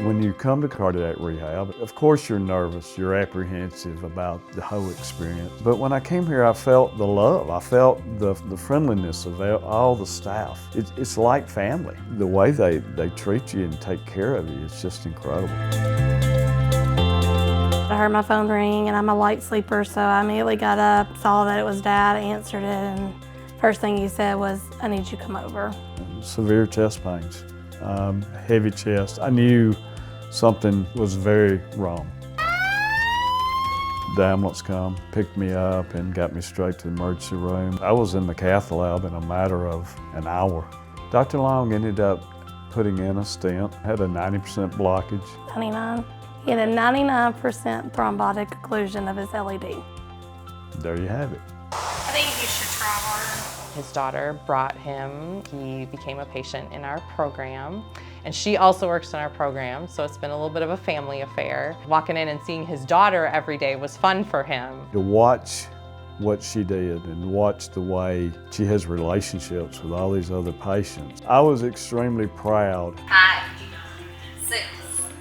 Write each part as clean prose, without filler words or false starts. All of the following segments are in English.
When you come to cardiac rehab, of course you're nervous, you're apprehensive about the whole experience. But when I came here, I felt the love. I felt the friendliness of all the staff. It's like family. The way they treat you and take care of you, it's just incredible. I heard my phone ring, and I'm a light sleeper, so I immediately got up, saw that it was Dad, answered it, and first thing he said was, "I need you to come over." Severe chest pains, heavy chest. I knew something was very wrong. The ambulance come, picked me up, and got me straight to the emergency room. I was in the cath lab in a matter of an hour. Dr. Long ended up putting in a stent, had a 90% blockage. 99. He had a 99% thrombotic occlusion of his LED. There you have it. I think you should try harder. His daughter brought him. He became a patient in our program, and she also works in our program, so it's been a little bit of a family affair. Walking in and seeing his daughter every day was fun for him. To watch what she did and watch the way she has relationships with all these other patients, I was extremely proud. 5, 6.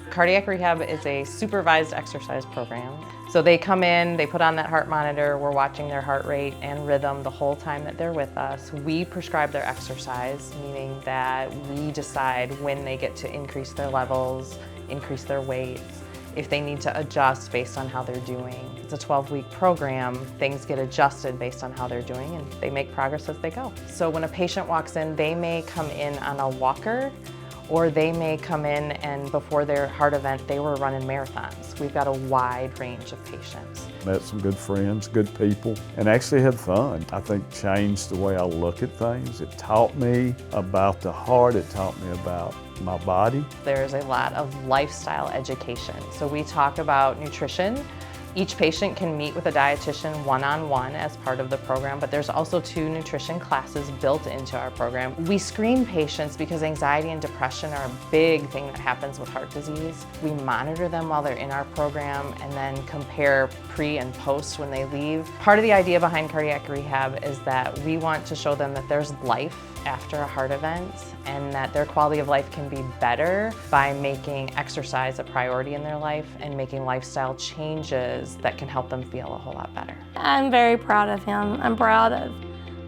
Cardiac Rehab is a supervised exercise program. So they come in, they put on that heart monitor, we're watching their heart rate and rhythm the whole time that they're with us. We prescribe their exercise, meaning that we decide when they get to increase their levels, increase their weights, if they need to adjust based on how they're doing. It's a 12-week program. Things get adjusted based on how they're doing, and they make progress as they go. So when a patient walks in, they may come in on a walker, or they may come in and before their heart event, they were running marathons. We've got a wide range of patients. Met some good friends, good people, and actually had fun. I think changed the way I look at things. It taught me about the heart, it taught me about my body. There's a lot of lifestyle education. So we talk about nutrition. Each patient can meet with a dietitian one-on-one as part of the program, but there's also 2 nutrition classes built into our program. We screen patients because anxiety and depression are a big thing that happens with heart disease. We monitor them while they're in our program and then compare pre and post when they leave. Part of the idea behind Cardiac Rehab is that we want to show them that there's life after a heart event and that their quality of life can be better by making exercise a priority in their life and making lifestyle changes that can help them feel a whole lot better. I'm very proud of him. I'm proud of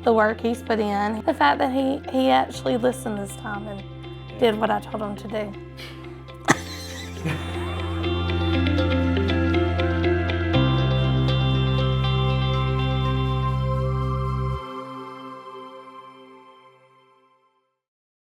the work he's put in. The fact that he actually listened this time and did what I told him to do.